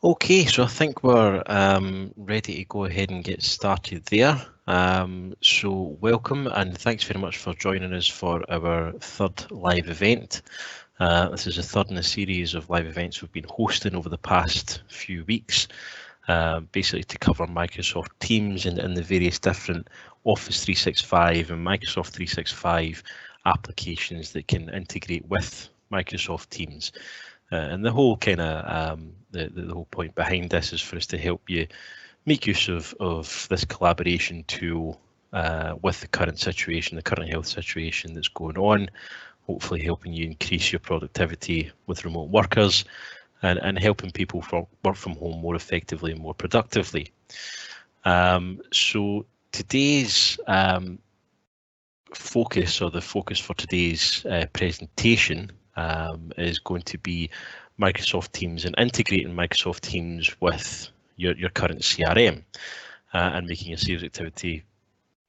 Okay, so I think we're ready to go ahead and get started there. So welcome and thanks very much for joining us for our third live event. This is the third in a series of live events we've been hosting over the past few weeks, basically to cover Microsoft Teams and the various different Office 365 and Microsoft 365 applications that can integrate with Microsoft Teams. And the whole kind of the whole point behind this is for us to help you make use of this collaboration tool with the current situation, the current health situation that's going on, hopefully helping you increase your productivity with remote workers and helping people work from home more effectively and more productively. So today's focus, or the focus for today's presentation, is going to be Microsoft Teams and integrating Microsoft Teams with your current CRM and making your sales activity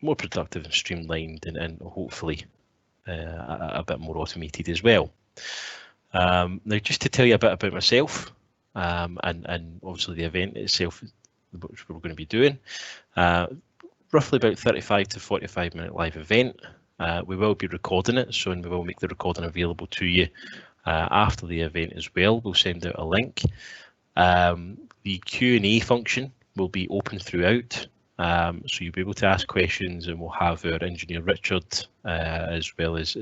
more productive and streamlined and hopefully a bit more automated as well. Now, just to tell you a bit about myself and obviously the event itself, which we're going to be doing, roughly about 35 to 45 minute live event. We will be recording it, so we will make the recording available to you after the event as well. We'll send out a link. The Q&A function will be open throughout, so you'll be able to ask questions, and we'll have our engineer Richard as well as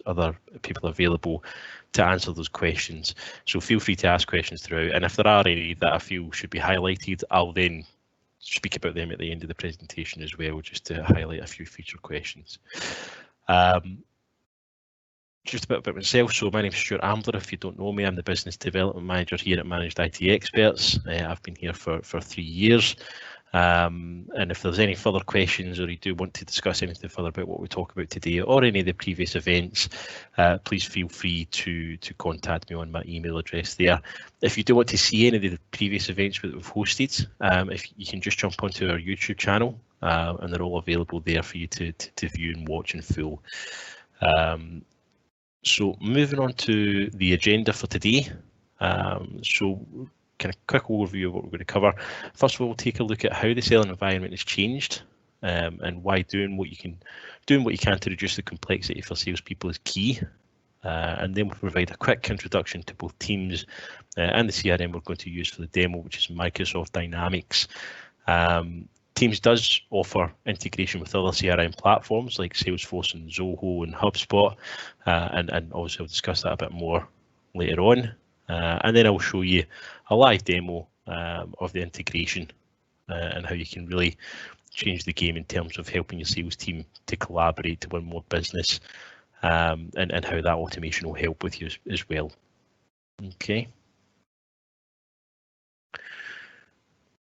other people available to answer those questions. So feel free to ask questions throughout, and if there are any that I feel should be highlighted, I'll then speak about them at the end of the presentation as well, just to highlight a few feature questions. Just a bit about myself. So my name's Stuart Ambler. If you don't know me, I'm the Business Development Manager here at Managed IT Experts. I've been here for 3 years. And if there's any further questions, or you do want to discuss anything further about what we talk about today or any of the previous events, please feel free to contact me on my email address there. If you do want to see any of the previous events that we've hosted, if you can just jump onto our YouTube channel, and they're all available there for you to view and watch in full. So moving on to the agenda for today. So kind of quick overview of what we're going to cover. First of all, we'll take a look at how the selling environment has changed, and why doing what you can to reduce the complexity for salespeople is key. And then we'll provide a quick introduction to both Teams and the CRM we're going to use for the demo, which is Microsoft Dynamics. Teams does offer integration with other CRM platforms like Salesforce and Zoho and HubSpot, and obviously I'll discuss that a bit more later on. And then I'll show you a live demo of the integration and how you can really change the game in terms of helping your sales team to collaborate to win more business, and how that automation will help with you as well. Okay.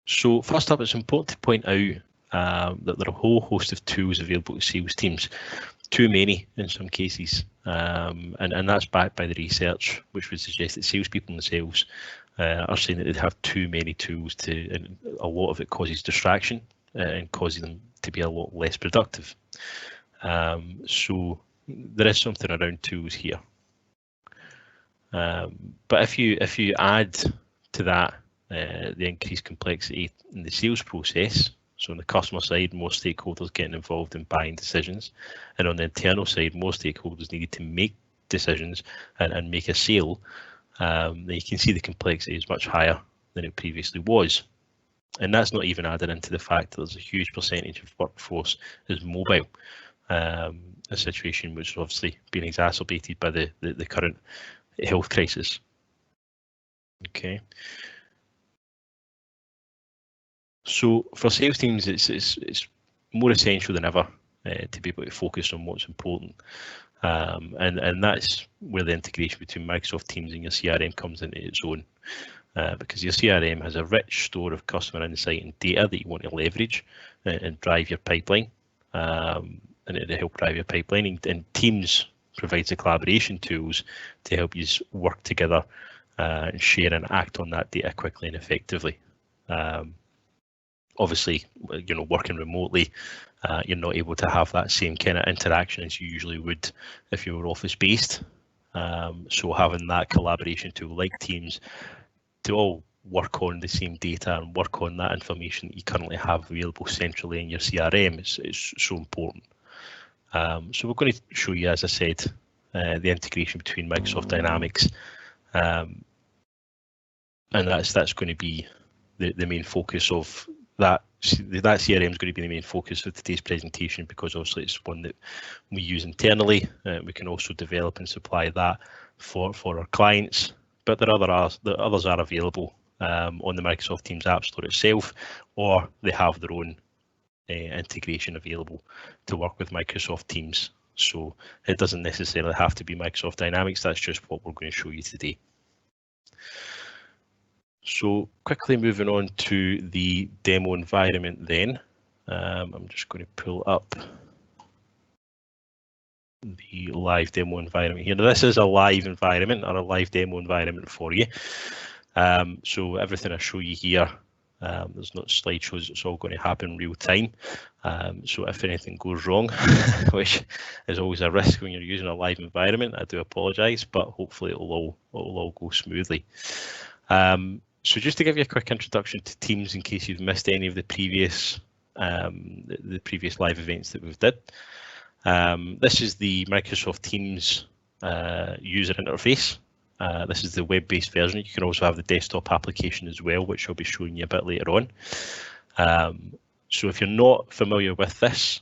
So first up, it's important to point out that there are a whole host of tools available to sales teams, too many in some cases, and that's backed by the research, which would suggest that salespeople themselves are saying that they have too many tools, and a lot of it causes distraction and causes them to be a lot less productive. So there is something around tools here, but if you add to that the increased complexity in the sales process, so on the customer side, more stakeholders getting involved in buying decisions, and on the internal side, more stakeholders needed to make decisions and make a sale, then you can see the complexity is much higher than it previously was. And that's not even added into the fact that there's a huge percentage of workforce is mobile, a situation which has obviously been exacerbated by the current health crisis. Okay. So for sales teams, it's more essential than ever to be able to focus on what's important, and that's where the integration between Microsoft Teams and your CRM comes into its own, because your CRM has a rich store of customer insight and data that you want to leverage and drive your pipeline, and to help drive your pipeline. And Teams provides the collaboration tools to help you work together and share and act on that data quickly and effectively. Obviously, you know, working remotely, you're not able to have that same kind of interaction as you usually would if you were office based. So having that collaboration tool like Teams to all work on the same data and work on that information that you currently have available centrally in your CRM. It's so important. So we're going to show you, as I said, the integration between Microsoft Dynamics, and that's going to be the main focus of that. That CRM is going to be the main focus of today's presentation, because obviously it's one that we use internally. We can also develop and supply that for our clients, but the others are available on the Microsoft Teams App Store itself, or they have their own integration available to work with Microsoft Teams. So it doesn't necessarily have to be Microsoft Dynamics. That's just what we're going to show you today. So quickly moving on to the demo environment then. I'm just going to pull up the live demo environment here. Now, this is a live environment, or a live demo environment for you. So everything I show you here, there's not slideshows, it's all going to happen real time. So if anything goes wrong, which is always a risk when you're using a live environment, I do apologise, but hopefully it'll all go smoothly. So just to give you a quick introduction to Teams, in case you've missed any of the previous live events that we've did. This is the Microsoft Teams user interface. This is the web-based version. You can also have the desktop application as well, which I'll be showing you a bit later on. So if you're not familiar with this,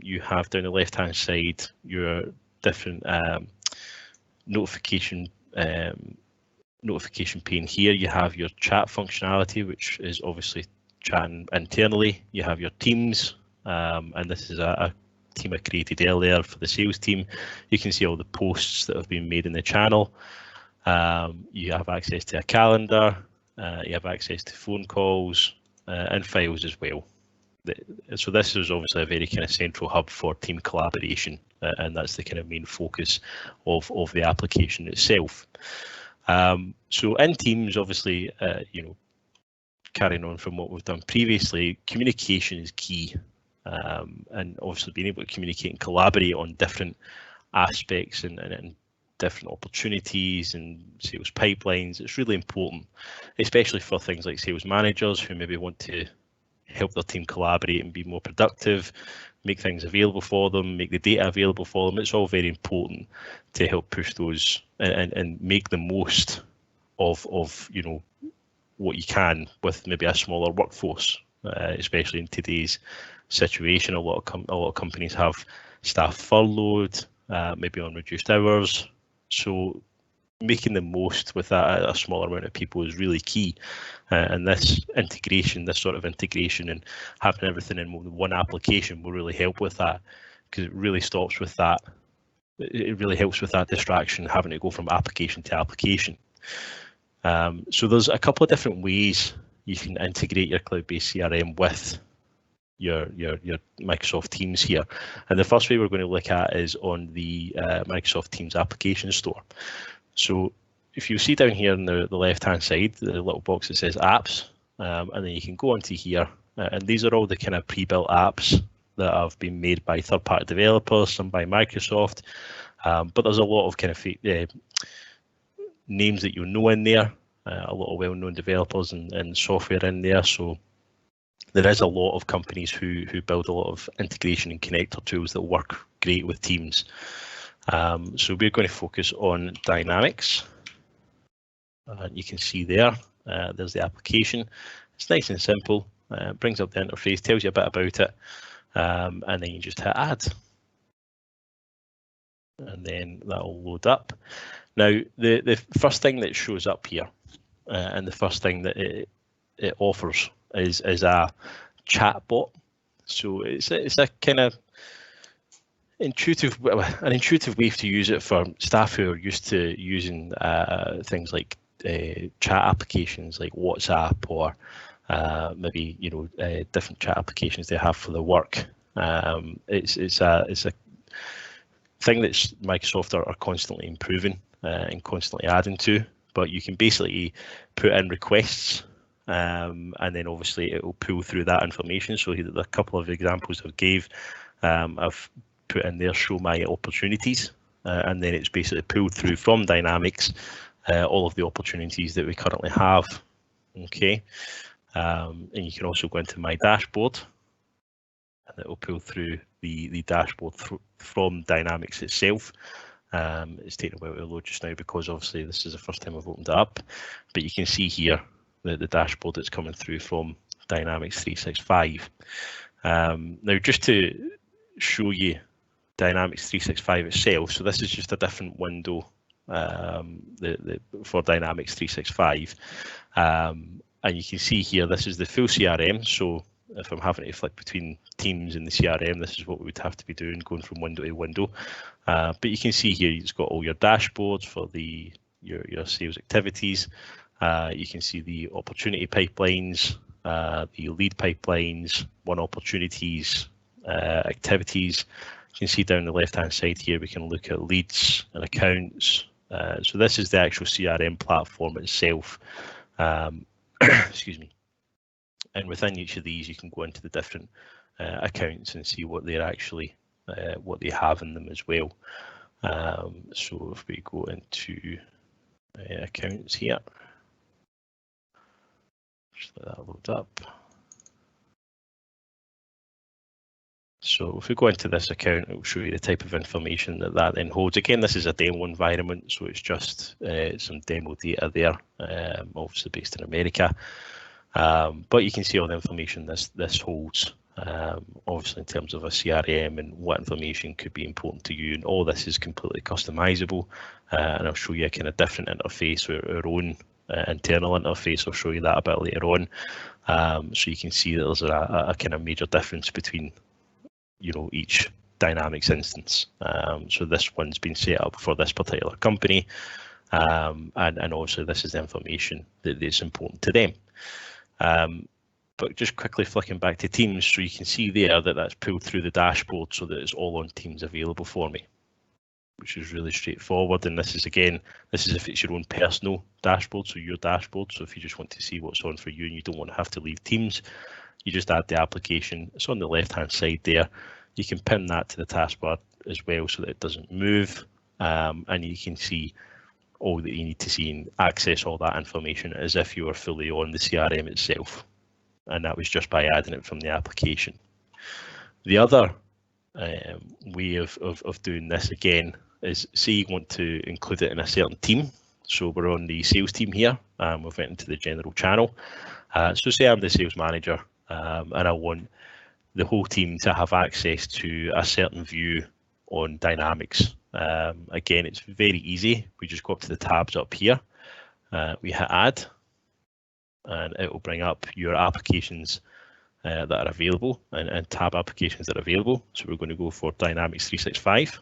you have down the left-hand side your different notification pane here. You have your chat functionality, which is obviously chatting internally. You have your teams, and this is a team I created earlier for the sales team. You can see all the posts that have been made in the channel. You have access to a calendar, you have access to phone calls and files as well. So this is obviously a very kind of central hub for team collaboration, and that's the kind of main focus of the application itself. So in Teams, obviously, carrying on from what we've done previously, communication is key, and obviously being able to communicate and collaborate on different aspects and different opportunities and sales pipelines. It's really important, especially for things like sales managers who maybe want to help their team collaborate and be more productive, make things available for them, make the data available for them. It's all very important to help push those and make the most of what you can with maybe a smaller workforce, especially in today's situation. A lot of companies have staff furloughed, maybe on reduced hours. So making the most with a smaller amount of people is really key, and this sort of integration and having everything in one application will really help with that, because it really stops with that. It really helps with that distraction, having to go from application to application. So there's a couple of different ways you can integrate your cloud-based CRM with your Microsoft Teams here, and the first way we're going to look at is on the Microsoft Teams application store. So if you see down here on the left hand side, the little box that says apps, and then you can go onto here, and these are all the kind of pre-built apps that have been made by third-party developers, some by Microsoft, but there's a lot of kind of names that you'll know in there, a lot of well-known developers and software in there. So there is a lot of companies who build a lot of integration and connector tools that work great with Teams. So we're going to focus on Dynamics. You can see there's the application. It's nice and simple. Brings up the interface, tells you a bit about it, and then you just hit add. And then that'll load up. Now, the first thing that shows up here, and the first thing that it offers is a chat bot. So it's a kind of an intuitive way to use it for staff who are used to using things like chat applications like WhatsApp, or maybe different chat applications they have for their work. It's a thing that Microsoft are constantly improving and constantly adding to. But you can basically put in requests, and then obviously it will pull through that information. So here are a couple of examples I gave. I've put in there, show my opportunities, and then it's basically pulled through from Dynamics all of the opportunities that we currently have. Okay, and you can also go into my dashboard, and it will pull through the dashboard from Dynamics itself. It's taking a while to load just now because obviously this is the first time I've opened it up, but you can see here the dashboard that's coming through from Dynamics 365. Now, just to show you Dynamics 365 itself, so this is just a different window for Dynamics 365, and you can see here this is the full CRM. So if I'm having to flick between teams in the CRM, this is what we would have to be doing, going from window to window. But you can see here it's got all your dashboards for your sales activities. You can see the opportunity pipelines, the lead pipelines, won opportunities, activities. You can see down the left-hand side here, we can look at leads and accounts. So this is the actual CRM platform itself. Excuse me. And within each of these, you can go into the different accounts and see what they're actually, what they have in them as well. So if we go into accounts here, just let that load up. So if we go into this account, it will show you the type of information that then holds. Again, this is a demo environment, so it's just some demo data there, obviously based in America. But you can see all the information this holds, obviously in terms of a CRM and what information could be important to you. And all this is completely customizable. And I'll show you a kind of different interface, our own internal interface. I'll show you that a bit later on. So you can see that there's a kind of major difference between each Dynamics instance. So this one's been set up for this particular company, and also this is the information that is important to them. But just quickly flicking back to Teams, so you can see there that that's pulled through the dashboard so that it's all on Teams available for me, which is really straightforward. And this is, again, this is if it's your own personal dashboard, so your dashboard. So if you just want to see what's on for you and you don't want to have to leave Teams, you just add the application. It's on the left-hand side there. You can pin that to the taskbar as well so that it doesn't move, and you can see all that you need to see and access all that information as if you were fully on the CRM itself. And that was just by adding it from the application. The other way of doing this, again, is say you want to include it in a certain team. So we're on the sales team here, we've went into the general channel. So say I'm the sales manager, and I want the whole team to have access to a certain view on Dynamics. Again, it's very easy. We just go up to the tabs up here, we hit add, and it will bring up your applications that are available and tab applications that are available. So we're going to go for Dynamics 365,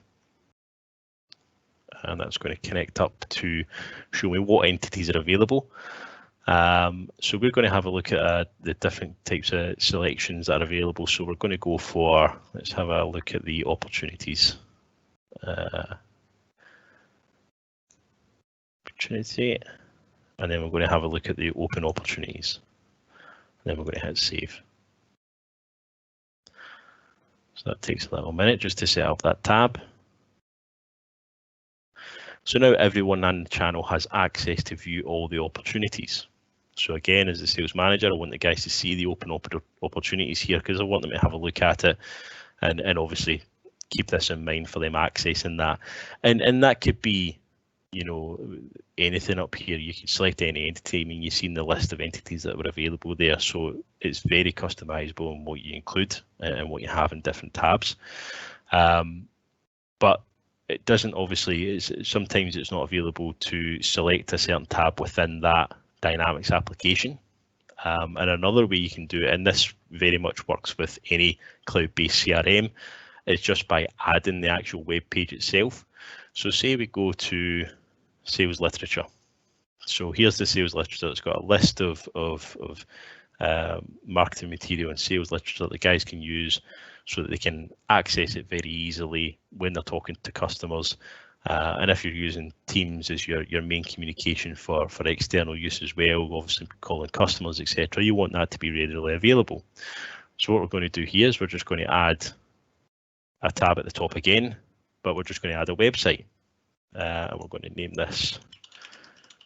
and that's going to connect up to show me what entities are available. So we're going to have a look at the different types of selections that are available. So we're going to go for, let's have a look at the opportunities. Opportunity, and then we're going to have a look at the open opportunities. And then we're going to hit save. So that takes a little minute just to set up that tab. So now everyone on the channel has access to view all the opportunities. So again, as the sales manager, I want the guys to see the open opportunities here because I want them to have a look at it and obviously keep this in mind for them accessing that. And that could be, anything up here. You can select any entity. I mean, you've seen the list of entities that were available there. So it's very customizable in what you include and what you have in different tabs. But it doesn't, obviously, sometimes it's not available to select a certain tab within that Dynamics application. And another way you can do it, and this very much works with any cloud-based CRM, is just by adding the actual web page itself. So say we go to sales literature. So here's the sales literature. It's got a list of marketing material and sales literature that the guys can use so that they can access it very easily when they're talking to customers. And if you're using Teams as your main communication for external use as well, obviously calling customers, etc., you want that to be readily available. So what we're going to do here is we're just going to add a tab at the top again, but we're just going to add a website. And we're going to name this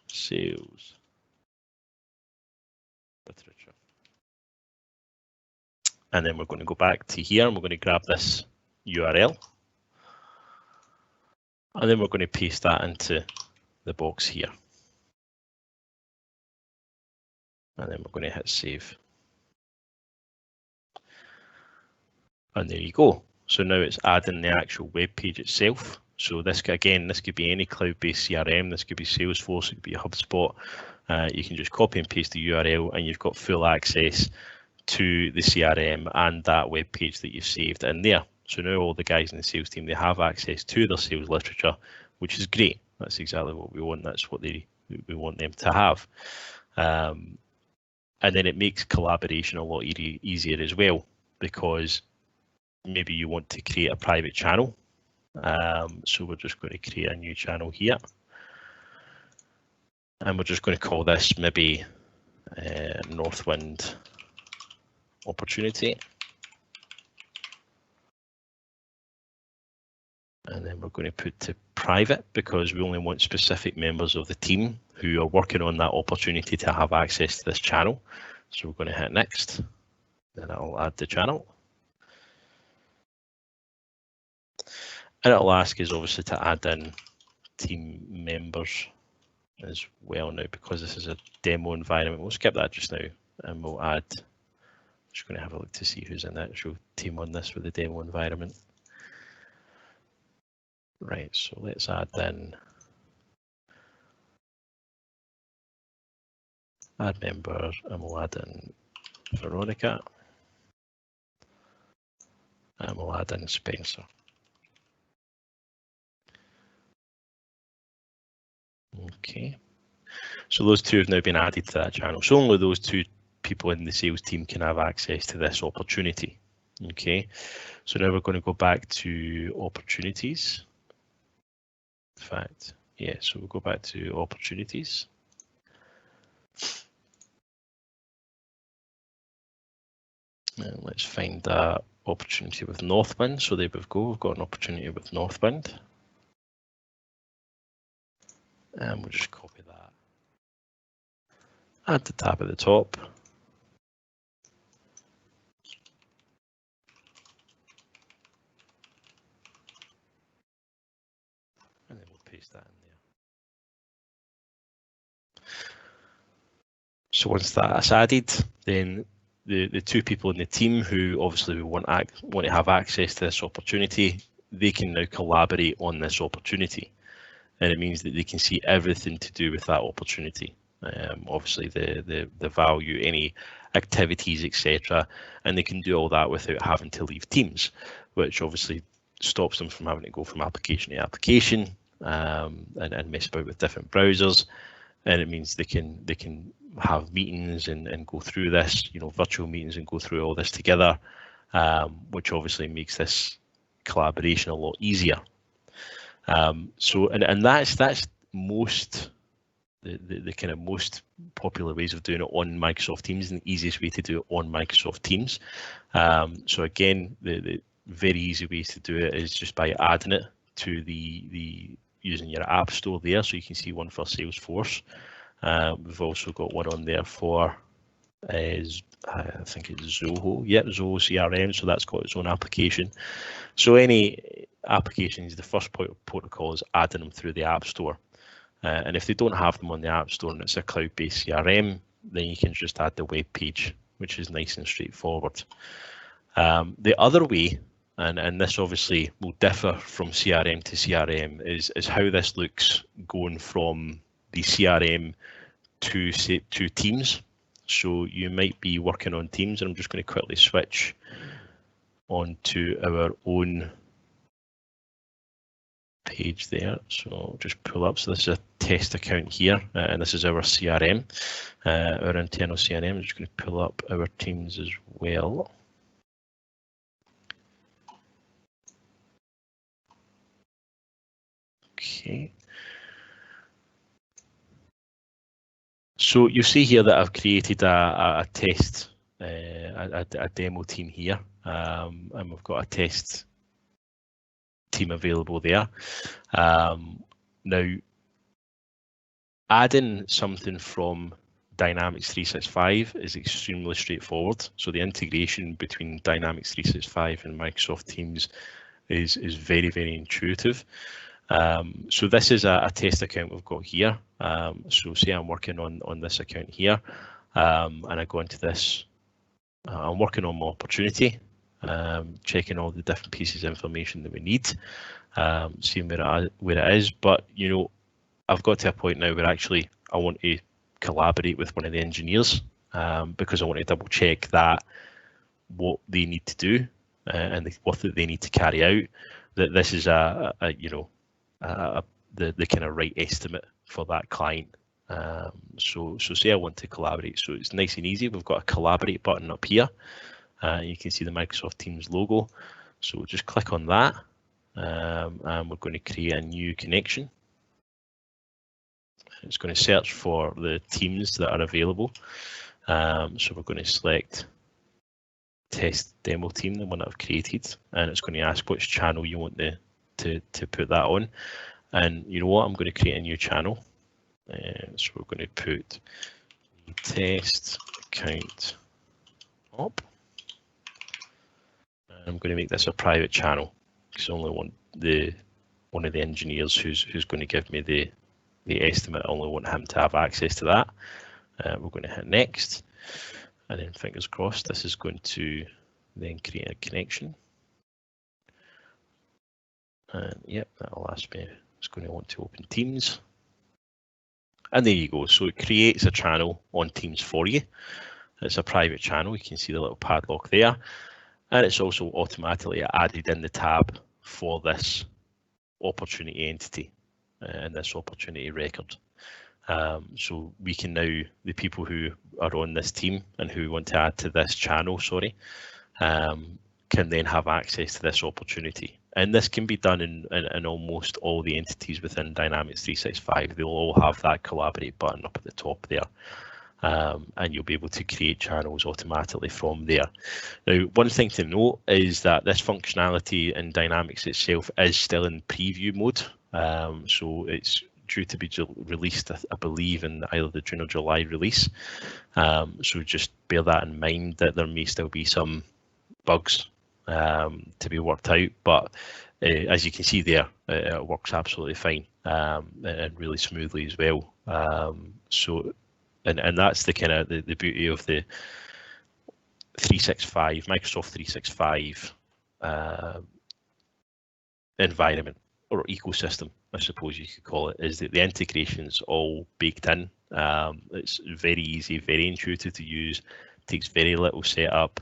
sales literature. And then we're going to go back to here and we're going to grab this URL. And then we're going to paste that into the box here. And then we're going to hit save. And there you go. So now it's adding the actual web page itself. So this, again, this could be any cloud-based CRM. This could be Salesforce, it could be HubSpot. You can just copy and paste the URL and you've got full access to the CRM and that web page that you've saved in there. So now all the guys in the sales team, they have access to their sales literature, which is great. That's exactly what we want. That's what we want them to have. And then it makes collaboration a lot easier as well, because maybe you want to create a private channel. So we're just going to create a new channel here. And we're just going to call this maybe Northwind Opportunity. And then we're going to put to private because we only want specific members of the team who are working on that opportunity to have access to this channel. So we're going to hit next. Then I'll add the channel. And it'll ask us obviously to add in team members as well now, because this is a demo environment. We'll skip that just now and we'll add, just going to have a look to see who's in the actual team on this with the demo environment. Right, so let's add in add member and we'll add in Veronica and we'll add in Spencer. Okay, so those two have now been added to that channel. So only those two people in the sales team can have access to this opportunity. Okay, so now we're going to go back to opportunities. In fact, yeah, so we'll go back to opportunities. And let's find that opportunity with Northwind. So there we go, we've got an opportunity with Northwind. And we'll just copy that. Add the tab at the top. And then we'll paste that in there. So once that's added, then the two people in the team who obviously we want to have access to this opportunity, they can now collaborate on this opportunity. And it means that they can see everything to do with that opportunity. Obviously the value, any activities, etc. And they can do all that without having to leave Teams, which obviously stops them from having to go from application to application and mess about with different browsers. And it means they can have meetings and go through this, virtual meetings and go through all this together, which obviously makes this collaboration a lot easier. So that's most the kind of most popular ways of doing it on Microsoft Teams, and the easiest way to do it on Microsoft Teams. So again, the very easy way to do it is just by adding it to the using your app store there. So you can see one for Salesforce. We've also got one on there for I think it's Zoho. Yep, Zoho CRM. So that's got its own application. So any applications, the first point of protocol is adding them through the App Store. And if they don't have them on the App Store and it's a cloud-based CRM, then you can just add the web page, which is nice and straightforward. The other way, and this obviously will differ from CRM to CRM, is how this looks going from the CRM to Teams. So you might be working on Teams, and I'm just going to quickly switch onto our own page there. So I'll just pull up. So this is a test account here, and this is our CRM, our internal CRM. I'm just going to pull up our Teams as well. Okay. So you see here that I've created a test, a demo team here, and we've got a test team available there. Now, adding something from Dynamics 365 is extremely straightforward. So the integration between Dynamics 365 and Microsoft Teams is very, very intuitive. So this is a test account we've got here. So say I'm working on this account here, and I go into this. I'm working on my opportunity, checking all the different pieces of information that we need, seeing where it is. But you know, I've got to a point now where actually I want to collaborate with one of the engineers, because I want to double check that what they need to do and what they need to carry out, that this is the kind of right estimate for that client. So say I want to collaborate, so it's nice and easy. We've got a collaborate button up here. You can see the Microsoft Teams logo. So we'll just click on that, and we're going to create a new connection. It's going to search for the teams that are available. So we're going to select test demo team, the one that I've created, and it's going to ask which channel you want to put that on. And you know what? I'm going to create a new channel. So we're going to put test account up. And I'm going to make this a private channel because I only want one of the engineers who's going to give me the estimate. I only want him to have access to that. We're going to hit next, and then fingers crossed this is going to then create a connection. And yep, that'll ask me. It's going to want to open Teams. And there you go. So it creates a channel on Teams for you. It's a private channel. You can see the little padlock there. And it's also automatically added in the tab for this opportunity entity and this opportunity record. So we can now, the people who are on this team and who want to add to this channel, can then have access to this opportunity. And this can be done in almost all the entities within Dynamics 365. They'll all have that collaborate button up at the top there. And you'll be able to create channels automatically from there. Now, one thing to note is that this functionality in Dynamics itself is still in preview mode. So it's due to be released, I believe, in either the June or July release. So just bear that in mind, that there may still be some bugs to be worked out, but as you can see there, it works absolutely fine and really smoothly as well. And that's the kind of the beauty of the 365, Microsoft 365 environment or ecosystem, I suppose you could call it, is that the integration's all baked in. It's very easy, very intuitive to use, takes very little setup.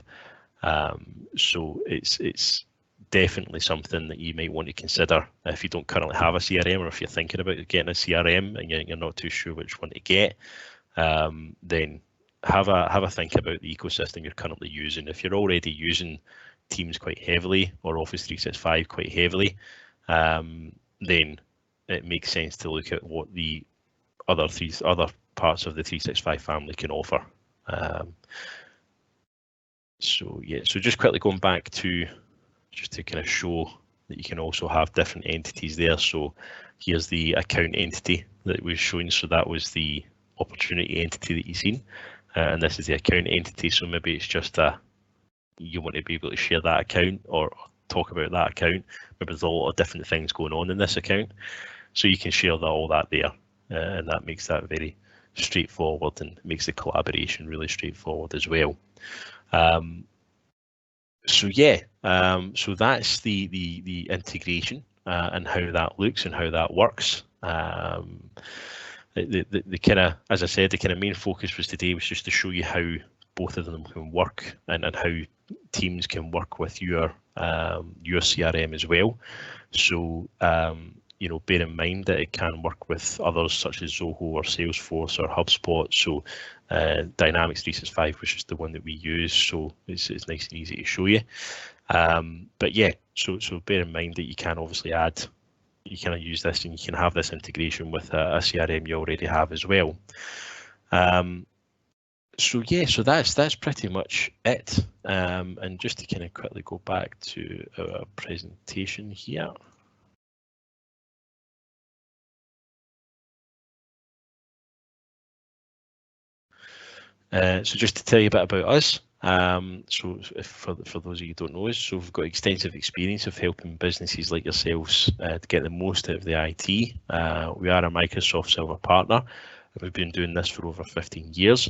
So it's definitely something that you might want to consider if you don't currently have a CRM, or if you're thinking about getting a CRM and you're not too sure which one to get. Then have a think about the ecosystem you're currently using. If you're already using Teams quite heavily or Office 365 quite heavily, then it makes sense to look at what the other parts of the 365 family can offer. So yeah, so just quickly going back to just to kind of show that you can also have different entities there. So here's the account entity that was showing. So that was the opportunity entity that you've seen, and this is the account entity. So maybe it's just you want to be able to share that account or talk about that account. Maybe there's a lot of different things going on in this account, so you can share all that there, and that makes that very straightforward and makes the collaboration really straightforward as well. So yeah, so that's the integration and how that looks and how that works. The kind of, as I said, the kind of main focus was today was just to show you how both of them can work and how Teams can work with your CRM as well. So you know, bear in mind that it can work with others such as Zoho or Salesforce or HubSpot. So Dynamics 365 was just the one that we use, so it's nice and easy to show you. But yeah, so bear in mind that you can obviously add, you can use this and you can have this integration with a CRM you already have as well. So yeah, so that's pretty much it. And just to kind of quickly go back to our presentation here. So just to tell you a bit about us, so for those of you who don't know us, so we've got extensive experience of helping businesses like yourselves to get the most out of the IT. We are a Microsoft Silver partner, and we've been doing this for over 15 years.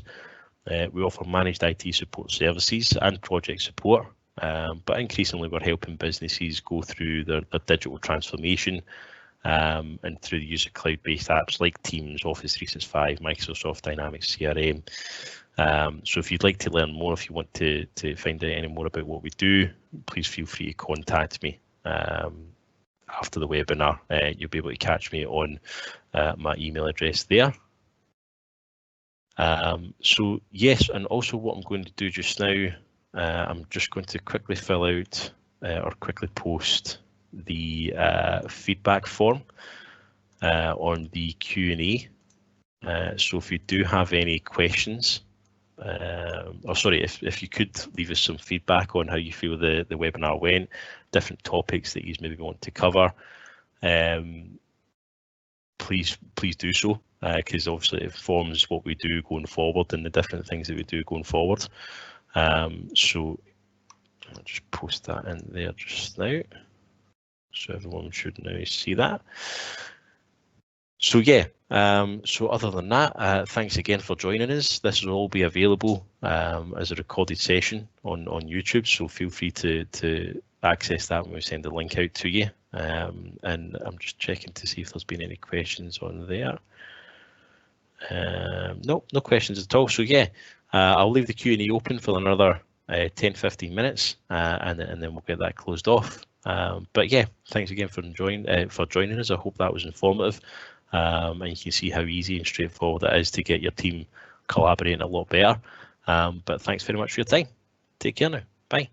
We offer managed IT support services and project support, but increasingly we're helping businesses go through their digital transformation and through the use of cloud-based apps like Teams, Office 365, Microsoft Dynamics CRM. So if you'd like to learn more, if you want to find out any more about what we do, please feel free to contact me after the webinar. You'll be able to catch me on my email address there. So yes, and also what I'm going to do just now, I'm just going to quickly fill out or quickly post the feedback form on the Q&A. So if you do have any questions, or sorry, if you could leave us some feedback on how you feel the webinar went, different topics that you maybe want to cover, please do so, because obviously it informs what we do going forward and the different things that we do going forward. So I'll just post that in there just now, so everyone should now see that. So yeah, so other than that, thanks again for joining us. This will all be available as a recorded session on YouTube, so feel free to access that when we send the link out to you. And I'm just checking to see if there's been any questions on there. No questions at all. So yeah, I'll leave the Q&A open for another 10-15 minutes, and then we'll get that closed off. But yeah, thanks again for joining us. I hope that was informative. And you can see how easy and straightforward it is to get your team collaborating a lot better. But thanks very much for your time. Take care now. Bye.